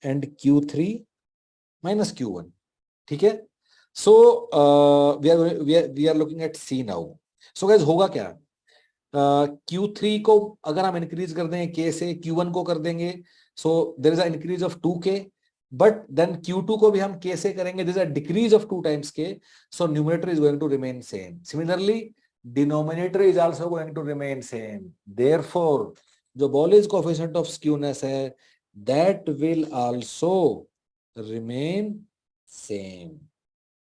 and Q3 minus Q1, ठीक है। So we are looking at C now. So guys होगा क्या, Q3 को अगर हम इंक्रीज कर देंगे K से, Q1 को कर देंगे, so there is a increase of 2K, but then Q2 को भी हम K से करेंगे, there is a decrease of 2 times K, so numerator is going to remain same. Similarly denominator is also going to remain same, therefore जो Bowley's coefficient of skewness है, that will also remain same.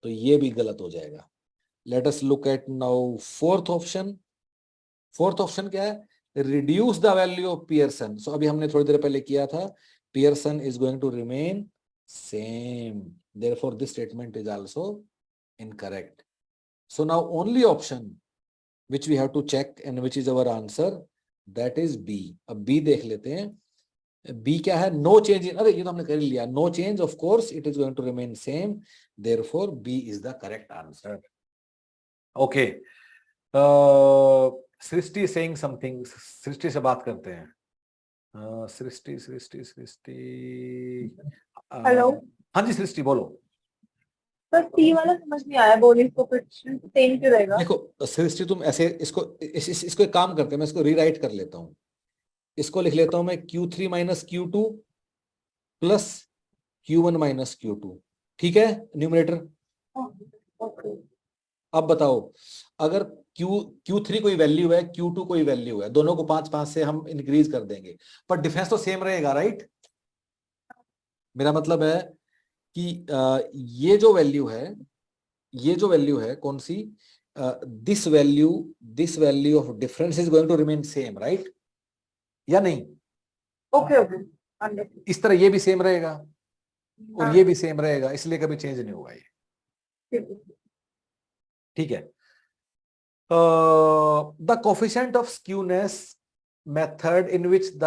तो ये भी गलत हो जाएगा। Let us look at now fourth option. Fourth option क्या है, reduce the value of Pearson. सो अभी हमने थोड़ी देर पहले किया था, Pearson is going to remain same, therefore this statement is also incorrect. So now only option which we have to check and which is our answer, that is B. अब B देख लेते हैं, B क्या है, no change in, अरे ये तो हमने कर लिया, no change, of course it is going to remain same, therefore B is the correct answer. Okay, Srishti saying something, Srishti से बात करते हैं। सृष्टि सृष्टि सृष्टि हेलो। हाँ जी सृष्टि बोलो। सर सी वाला समझ नहीं आया, Bowley's coefficient सेम क्यों रहेगा? देखो सृष्टि, तुम ऐसे इसको एक काम करते हैं, मैं इसको रीराइट कर लेता हूँ, इसको लिख लेता हूं मैं Q3 minus Q2 plus Q1 minus Q2, ठीक है न्यूमरेटर। अब बताओ, अगर Q3 कोई वैल्यू है, Q2 कोई वैल्यू है, दोनों को 5-5 से हम इंक्रीज कर देंगे, पर डिफरेंस तो सेम रहेगा, राइट। मेरा मतलब है कि ये जो वैल्यू है कौन सी, this value of difference is going to remain same, right या नहीं? ओके इस तरह ये भी सेम रहेगा और ये भी सेम रहेगा, इसलिए कभी चेंज नहीं होगा ये। ठीक है। The coefficient of skewness method in which the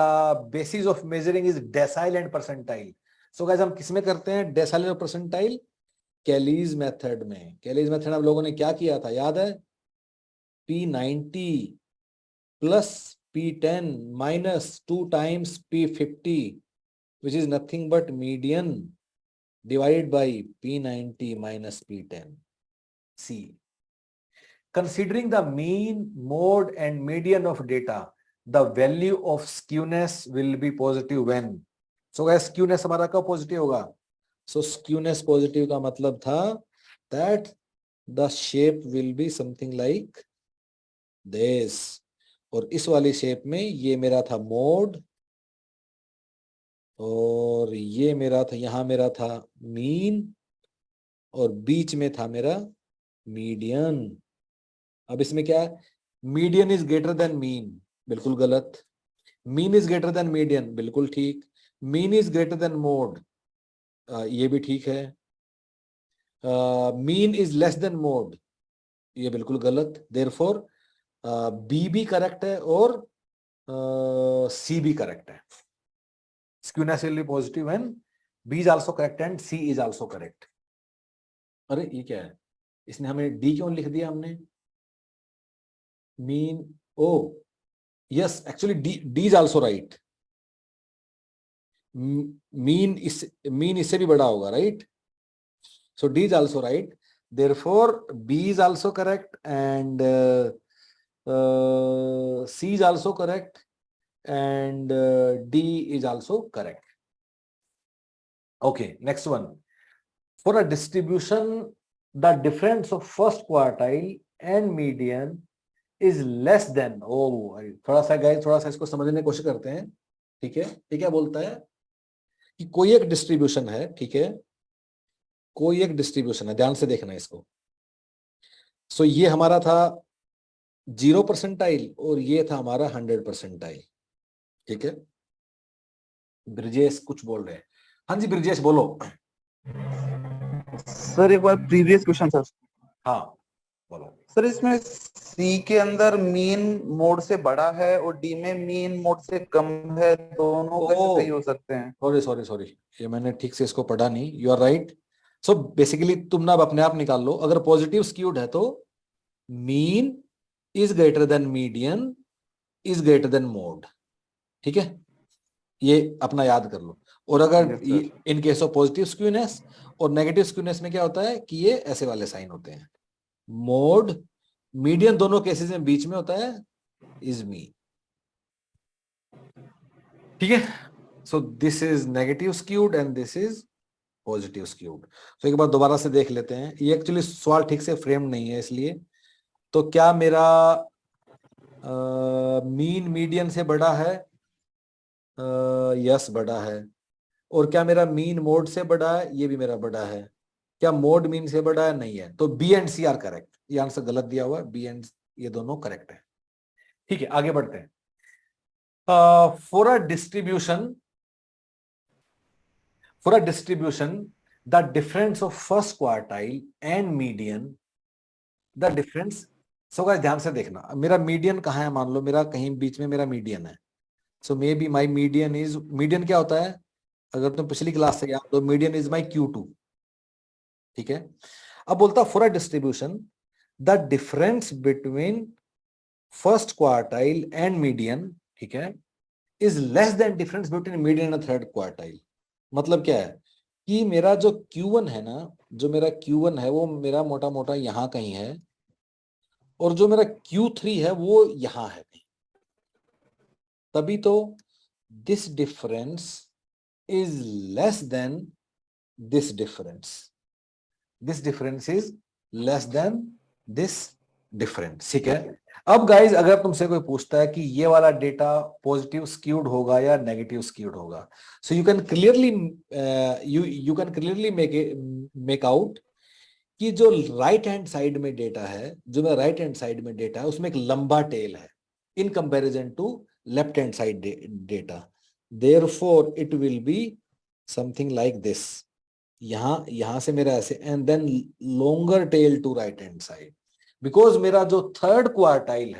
basis of measuring is decyl and percentile. So guys हम किसमें करते हैं डेसाइल और परसेंटाइल? कैलीज मेथड में। कैलीज मेथड हम लोगों ने क्या किया था याद है? P90 plus P10 minus 2 times P50 which is nothing but median divided by P90 minus P10. C. Considering the mean, mode and median of data, the value of skewness will be positive when. So guys skewness हमारा कब positive होगा? So skewness positive का मतलब था that the shape will be something like this. और इस वाली shape में ये मेरा था मोड और ये मेरा था, यहां मेरा था मीन और बीच में था मेरा मीडियन। अब इसमें क्या है? Median is greater than mean, बिल्कुल गलत। Mean is greater than median, बिल्कुल ठीक। Mean is greater than mode, ये भी ठीक है। Mean is less than mode, ये बिल्कुल गलत। देयरफॉर बी भी करेक्ट है और सी भी करेक्ट है। Skewness will be positive when B is also correct and C is also correct. अरे ये क्या है? इसने हमें डी क्यों लिख दिया हमने? Mean, oh yes actually D is also right. Mean इससे भी बड़ा होगा, right? So D is also right, therefore B is also correct and C is also correct and D is also correct. Okay, next one. For a distribution, the difference of first quartile and median is less than. Oh, थोड़ा सा guys, थोड़ा सा इसको समझने की कोशिश करते हैं, ठीक है? ये क्या बोलता है कि कोई एक डिस्ट्रीब्यूशन है, ठीक है? कोई एक डिस्ट्रीब्यूशन है, ध्यान से देखना इसको। सो ये हमारा था 0% और ये था हमारा 100%, ठीक है? ब्रिजेश कुछ बोल रहे हैं। हाँ जी ब्रिजेश बोलो। सर एक बार प्रीवियस क्वेश्चन सर। हाँ बोलो सर, इसमें सी के अंदर मीन मोड से बड़ा है और डी में मीन मोड से कम है, दोनों कैसे सही हो सकते हैं? सॉरी, ये मैंने ठीक से इसको पढ़ा नहीं। You are right. So basically तुम ना अपने आप निकाल लो। अगर पॉजिटिव स्क्यूड है तो mean is greater than median is greater than mode, ठीक है? ये अपना याद कर लो। और अगर in case of positive skewness और नेगेटिव स्क्यूनेस में क्या होता है कि ये ऐसे वाले साइन होते हैं। मोड मीडियन दोनों केसेस में बीच में होता है इज मीन, ठीक है? So this is negative skewed and this is positive skewed. तो एक बार दोबारा से देख लेते हैं। ये एक्चुअली सवाल ठीक से फ्रेम नहीं है इसलिए। तो क्या मेरा मीन मीडियन से बड़ा है? यस बड़ा है। और क्या मेरा मीन मोड से बड़ा है? ये भी मेरा बड़ा है। क्या मोड मीन से बड़ा है? नहीं है। तो B and C are correct. ये आंसर गलत दिया हुआ है, बी एंड ये दोनों करेक्ट है, ठीक है? आगे बढ़ते हैं। For a distribution the difference of first quartile and median, the difference. So guys ध्यान से देखना, मेरा मीडियन कहाँ है? मान लो मेरा कहीं बीच में मेरा मीडियन है। So maybe my median is, median क्या होता है? अगर तुम पिछली क्लास से याद तो मीडियन इज माई Q2, ठीक है? अब बोलता for a distribution the difference between first quartile and median, ठीक है, is less than difference between median and third quartile. मतलब क्या है कि मेरा जो Q1 है ना, जो मेरा Q1 है वो मेरा मोटा मोटा यहां कहीं है और जो मेरा Q3 है वो यहां है कहीं। तभी तो this difference is less than this difference. This difference is less than this difference, ठीक है? अब गाइज अगर तुमसे कोई पूछता है कि ये वाला डेटा पॉजिटिव स्क्यूड होगा या नेगेटिव स्क्यूड होगा, so you can clearly make out कि जो राइट हैंड साइड में डेटा है, जो मेरा राइट हैंड साइड में डेटा है उसमें एक लंबा टेल है in comparison to left hand side data. Therefore, it will be something like this. यहां से मेरा ऐसे and then longer tail to right hand side. Because मेरा जो थर्ड क्वार्टाइल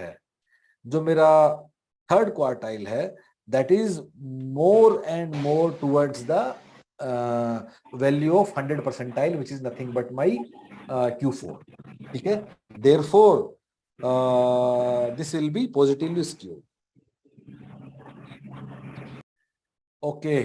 है that is more and more towards the value of 100 percentile, which is nothing but my Q4. ठीक है, therefore this will be positively skewed. Okay.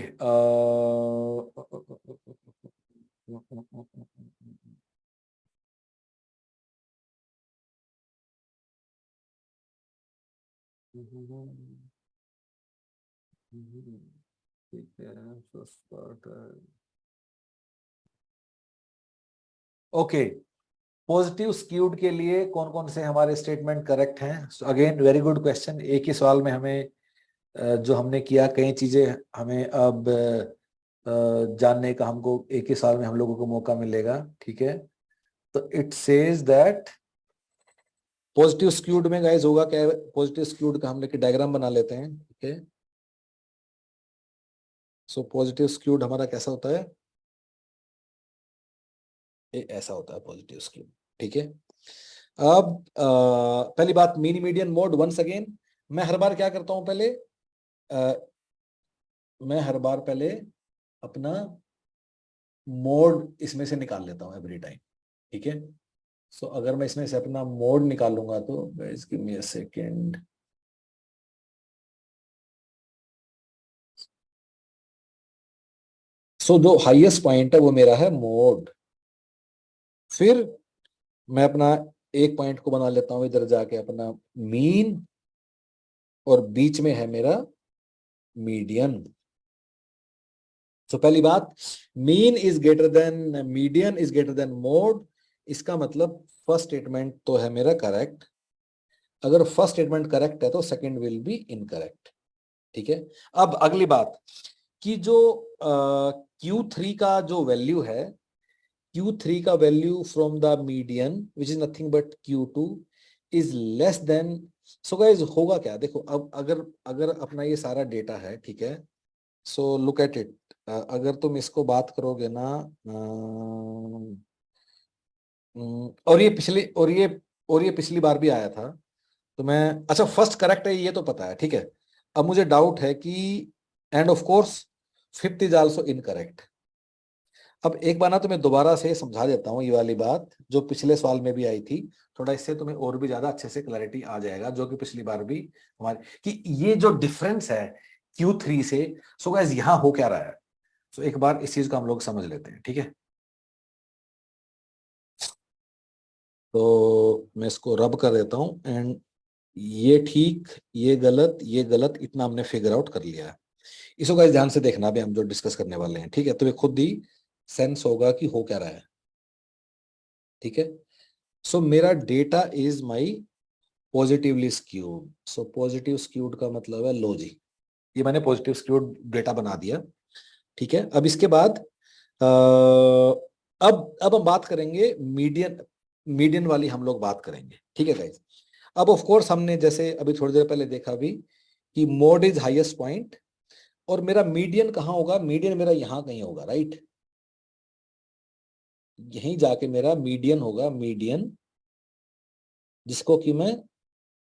ठीक है, okay, positive skewed के लिए कौन कौन से हमारे स्टेटमेंट करेक्ट हैं? So again very good question. एक ही सवाल में हमें जो हमने किया कई चीजें हमें अब जानने का हमको एक ही साल में हम लोगों को मौका मिलेगा। ठीक है, तो it says that positive skewed में गाइस होगा क्या? पॉजिटिव स्क्यूड का हम लोग डायग्राम बना लेते हैं। ठीक है, सो पॉजिटिव स्क्यूड हमारा कैसा होता है? ऐसा होता है पॉजिटिव स्क्यूड। ठीक है, अब पहली बात mean median mode. Once again मैं हर बार क्या करता हूं, मैं हर बार पहले अपना मोड इसमें से निकाल लेता हूं एवरी टाइम। ठीक है, सो अगर मैं इसमें से अपना मोड निकालूंगा तो guys give me a second. So जो हाईएस्ट पॉइंट है वो मेरा है मोड। फिर मैं अपना एक पॉइंट को बना लेता हूं इधर जाके अपना मीन, और बीच में है मेरा मीडियन। सो पहली बात, mean is greater than median is greater than mode. इसका मतलब फर्स्ट स्टेटमेंट तो है मेरा करेक्ट। अगर फर्स्ट स्टेटमेंट करेक्ट है तो सेकंड विल बी इनकरेक्ट। ठीक है, अब अगली बात कि जो Q3 का जो वैल्यू है, Q3 का value from the median which is nothing but Q2 is less than. So guys होगा क्या, देखो अब अगर अपना ये सारा डेटा है, ठीक है, सो लुक एट इट। अगर तुम इसको बात करोगे ना, और ये पिछली बार भी आया था, तो मैं, अच्छा फर्स्ट करेक्ट है ये तो पता है। ठीक है, अब मुझे डाउट है कि end of course fifth is also incorrect. अब एक बार ना तुम्हें दोबारा से समझा देता हूँ ये वाली बात जो पिछले सवाल में भी आई थी, थोड़ा इससे तुम्हें और भी ज्यादा अच्छे से क्लैरिटी आ जाएगा, जो कि पिछली बार भी हमारे कि ये जो डिफरेंस है Q3 से, सो गाइस यहाँ हो क्या रहा है। सो एक बार इस चीज को हम लोग समझ लेते हैं। ठीक है, तो मैं इसको रब कर देता हूँ एंड ये ठीक, ये गलत, इतना हमने फिगर आउट कर लिया है। इसको गाइस ध्यान से देखना भी हम जो डिस्कस करने वाले हैं। ठीक है, तुम्हें खुद ही सेंस होगा कि हो क्या रहा है। ठीक है, सो मेरा data is my positively skewed. So positive skewed का मतलब है लो जी, ये मैंने पॉजिटिव स्क्यूड डेटा बना दिया। ठीक है, अब इसके बाद अब हम बात करेंगे मीडियन वाली हम लोग बात करेंगे। ठीक है गाइस, अब ऑफ कोर्स हमने जैसे अभी थोड़ी देर पहले देखा भी कि मोड इज हाईएस्ट पॉइंट, और मेरा मीडियन कहाँ होगा? मीडियन मेरा यहाँ कहीं होगा, राइट? यहीं जाके मेरा मीडियन होगा, मीडियन जिसको कि मैं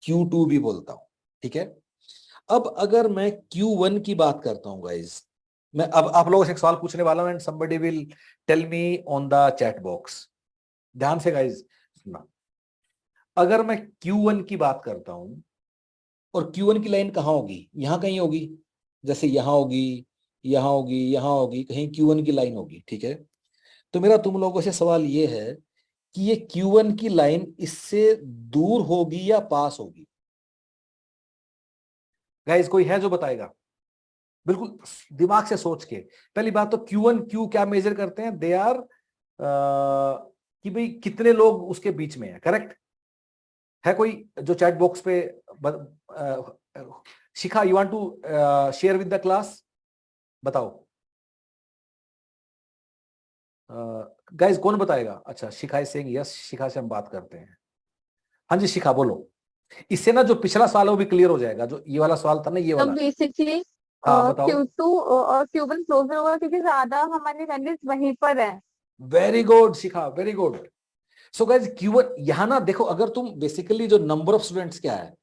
Q2 भी बोलता हूं। ठीक है, अब अगर मैं Q1 की बात करता हूं गाइस, मैं अब आप लोगों से एक सवाल पूछने वाला हूं and somebody will tell me on the chat box. ध्यान से गाइस सुनना, अगर मैं Q1 की बात करता हूं और Q1 की लाइन कहाँ होगी? यहां कहीं होगी, जैसे यहां होगी, यहां होगी, यहां होगी, कहीं Q1 की लाइन होगी। ठीक है, तो मेरा तुम लोगों से सवाल ये है कि ये Q1 की लाइन इससे दूर होगी या पास होगी? गाइस कोई है जो बताएगा? बिल्कुल दिमाग से सोच के। पहली बात तो Q1 Q क्या मेजर करते हैं? दे आर कि भाई कितने लोग उसके बीच में है, करेक्ट है? कोई जो चैट बॉक्स पे Shikha, you want to share with the class? बताओ गाइस, कौन बताएगा? अच्छा Shikha is saying yes, Shikha से हम बात करते हैं। हाँ जी शिखा बोलो, इससे ना जो पिछला सवाल है वो भी क्लियर हो जाएगा, जो ये वाला सवाल था ना, ये तो वाला। बेसिकली हाँ बताओ। Q2 और Q1 क्लोजर होगा क्योंकि ज्यादा हमारी वैल्यूज वहीं पर है। Very good Shikha, very good. So guys Q1 यहां ना देखो, अगर तुम बेसिकली जो नंबर ऑफ स्टूडेंट्स क्या है,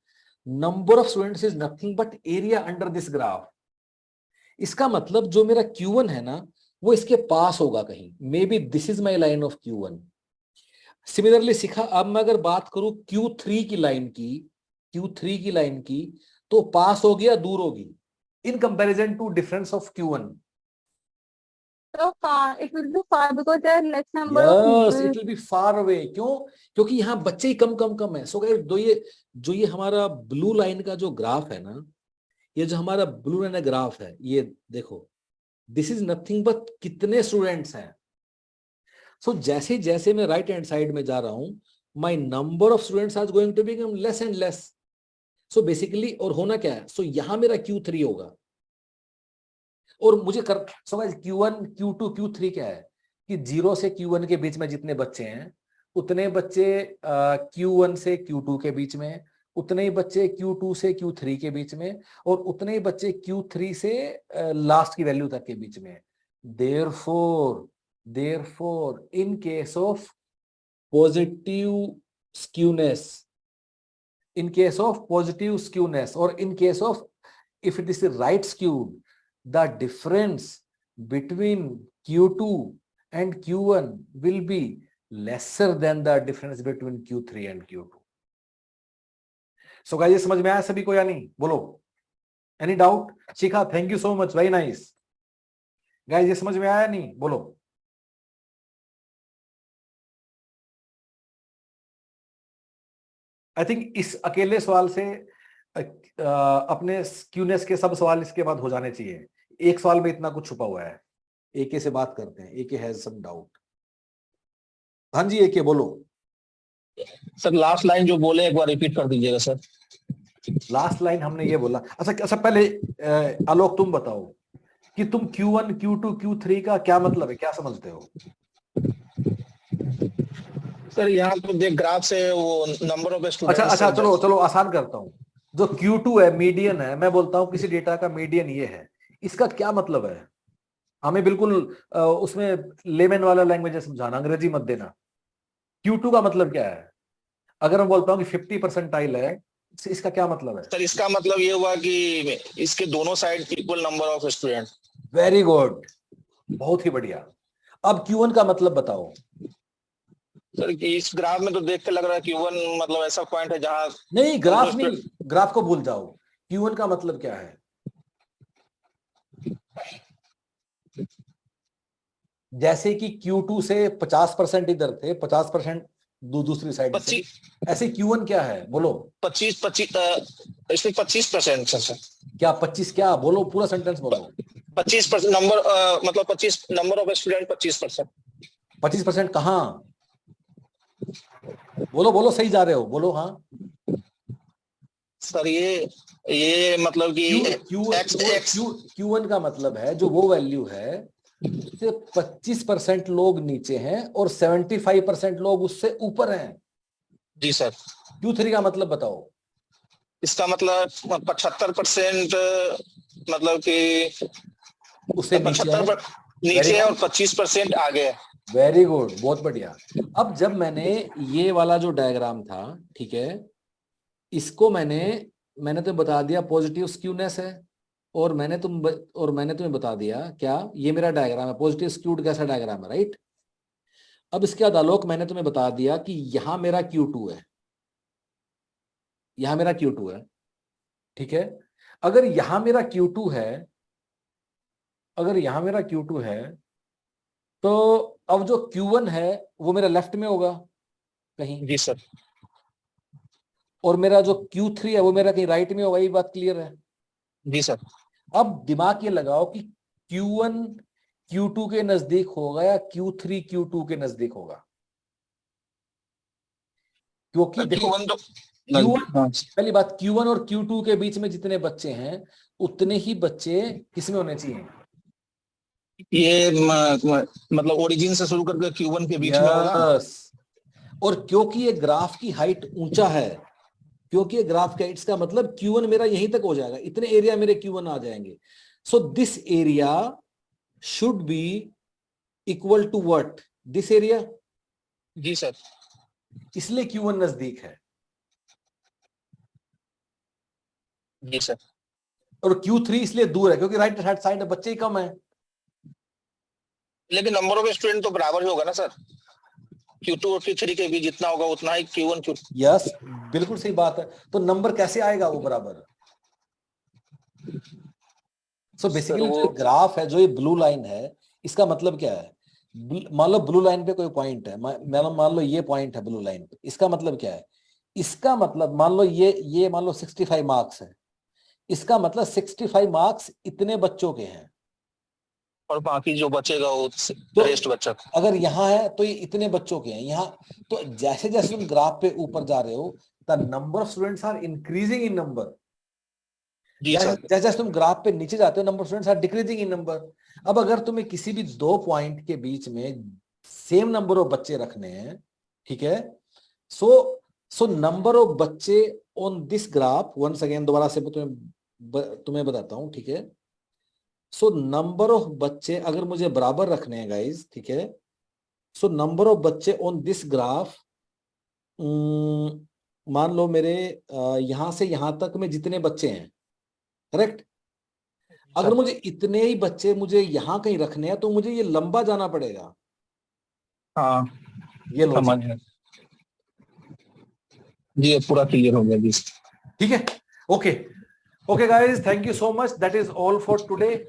number of students is nothing but area under this graph. इसका मतलब जो मेरा Q1 है ना, वो इसके पास होगा कहीं, may be this is my line of Q1। Similarly सीखा, अब मैं अगर बात करूं Q3 की लाइन की, Q3 की लाइन की, तो पास होगी या दूर होगी in comparison to difference of Q1? So far, it will be far because there are less number of yes, people. It will be far away. क्यों? क्योंकि यहाँ बच्चे ही कम कम कम है। सो गाइस जो ये हमारा ब्लू लाइन का जो ग्राफ है ना, ये जो हमारा ब्लू लाइन का ग्राफ है, ये देखो, दिस इज नथिंग बट कितने स्टूडेंट्स हैं। सो जैसे जैसे मैं राइट हैंड साइड में जा रहा हूं, my number of students are going to become less and less. So basically, और होना क्या है, सो यहां मेरा Q3 होगा, और मुझे कर सो गाइस Q1 Q2 Q3 क्या है कि 0 से Q1 के बीच में जितने बच्चे हैं, उतने बच्चे Q1 से Q2 के बीच में, उतने ही बच्चे Q2 से Q3 के बीच में, और उतने ही बच्चे Q3 से लास्ट की वैल्यू तक के बीच में। Therefore in case of positive skewness, or in case of if it is right skewed, the difference between Q2 and Q1 will be lesser than the difference between Q3 and Q2. So guys, ये समझ में आया सभी को या नहीं? बोलो, any doubt? Shikha, thank you so much, very nice. Guys, ये समझ में आया नहीं? बोलो। आई थिंक इस अकेले सवाल से अपने स्क्यूनेस के सब सवाल इसके बाद हो जाने चाहिए। एक सवाल में इतना कुछ छुपा हुआ है। एके से बात करते हैं, एके हैज सम डाउट। हाँ जी एके, बोलो। सर लास्ट लाइन जो बोले एक बार रिपीट कर दीजिएगा सर। लास्ट लाइन हमने ये बोला, अच्छा पहले आलोक तुम बताओ कि तुम Q1 Q2 Q3 का क्या मतलब है, क्या समझते हो? सर यहाँ तो देख ग्राफ से वो नंबर ऑफ स्टूडेंट्स। अच्छा चलो आसान करता हूँ। जो Q2 है मीडियन है, मैं बोलता हूँ किसी डेटा का मीडियन ये है, इसका क्या मतलब है? हमें बिल्कुल उसमें लेमन वाला लैंग्वेज समझाना, अंग्रेजी मत देना। Q2 का मतलब क्या है? अगर मैं बोलता हूँ कि 50 परसेंटाइल है, इसका क्या मतलब है? सर इसका मतलब ये हुआ कि इसके दोनों side equal number of student. Very good, बहुत ही बढ़िया। अब Q1 का मतलब बताओ। सर कि इस ग्राफ में तो देख के लग रहा है Q1 मतलब ऐसा पॉइंट है जहां नहीं, ग्राफ नहीं, ग्राफ को भूल जाओ। Q1 का मतलब क्या है? जैसे कि Q2 से 50% इधर थे, 50% दूसरी साइड से, ऐसे Q1 क्या है? बोलो। 25 इसमें 25% सर। क्या 25? क्या बोलो, पूरा सेंटेंस बोलो। 25% नंबर मतलब 25 नंबर ऑफ स्टूडेंट 25%। 25% कहाँ? बोलो, सही जा रहे हो, बोलो। हाँ सर ये मतलब कि Q1 का मतलब है जो वो वैल्यू है उससे 25% लोग नीचे हैं और 75% लोग उससे ऊपर हैं। जी सर। Q3 का मतलब बताओ। इसका मतलब 75% मतलब कि उससे नीचे है, नीचे और 25% आगे है। वेरी गुड, बहुत बढ़िया। अब जब मैंने ये वाला जो डायग्राम था, ठीक है, इसको मैंने तो बता दिया पॉजिटिव स्क्यूनेस है, और मैंने तुम्हें बता दिया क्या, ये मेरा डायग्राम है, पॉजिटिव स्क्यूड कैसा डायग्राम है, राइट? अब इसके बाद आलोक, मैंने तुम्हें बता दिया कि यहां मेरा Q2 है, यहां मेरा Q2 है, ठीक है। अगर यहां मेरा Q2 है, तो अब जो Q1 है वो मेरा लेफ्ट में होगा कहीं। जी सर। और मेरा जो Q3 है वो मेरा कहीं राइट में होगा, ये बात क्लियर है? जी सर। अब दिमाग ये लगाओ कि Q1 Q2 के नजदीक होगा या Q3 Q2 के नजदीक होगा, क्योंकि देखो पहली बात, Q1 और Q2 के बीच में जितने बच्चे हैं उतने ही बच्चे किसमें होने चाहिए? ये मतलब ओरिजिन से शुरू करके Q1 के बीच में होगा। और क्योंकि ये ग्राफ की हाइट ऊंचा है, क्योंकि ग्राफ का इसका मतलब Q1 मेरा यहीं तक हो जाएगा, इतने एरिया मेरे Q1 आ जाएंगे। So this area should be equal to what? This area. जी सर। इसलिए Q1 नजदीक है, जी सर। और Q3 इसलिए दूर है क्योंकि राइट हैंड साइड बच्चे ही कम है। लेकिन नंबर ऑफ स्टूडेंट तो बराबर ही होगा ना सर, Q2 और Q3 के बीच जितना होगा उतना ही Q1 Q2। यस, बिल्कुल सही बात है। तो नंबर कैसे आएगा वो बराबर? सो बेसिकली जो ग्राफ है, जो ये ब्लू लाइन है, इसका मतलब क्या है? मान लो ब्लू लाइन पे कोई पॉइंट है, मान लो ये पॉइंट है ब्लू लाइन पे, इसका मतलब क्या है? इसका मतलब मान लो ये मान लो 65 मार्क्स है, इसका मतलब 65 मार्क्स इतने बच्चों के हैं, और बाकी जो बचेगा वो तो रेस्ट बच्चा। अगर यहाँ है तो ये इतने बच्चों के हैं यहाँ। तो जैसे जैसे तुम ग्राफ पे ऊपर जा रहे हो, the number of students are increasing in number. जी सर। जैसे जैसे तुम ग्राफ पे नीचे जाते हो, number of students are decreasing in number. अब अगर तुम्हें किसी भी दो पॉइंट के बीच में सेम नंबर ऑफ बच्चे रखने हैं, ठीक है, सो नंबर ऑफ बच्चे on this graph, once again दोबारा से तुम्हें बताता हूं, ठीक है। सो नंबर ऑफ बच्चे अगर मुझे बराबर रखने हैं गाइस, ठीक है, सो नंबर ऑफ बच्चे ऑन दिस ग्राफ, मान लो मेरे यहां से यहां तक में जितने बच्चे हैं, करेक्ट, अगर मुझे इतने ही बच्चे मुझे यहां कहीं रखने हैं तो मुझे ये लंबा जाना पड़ेगा। हाँ ये लॉजिक, समझ गए जी, ये पूरा क्लियर हो गया जी। ठीक है। Okay okay guys, thank you so much, that is all for today.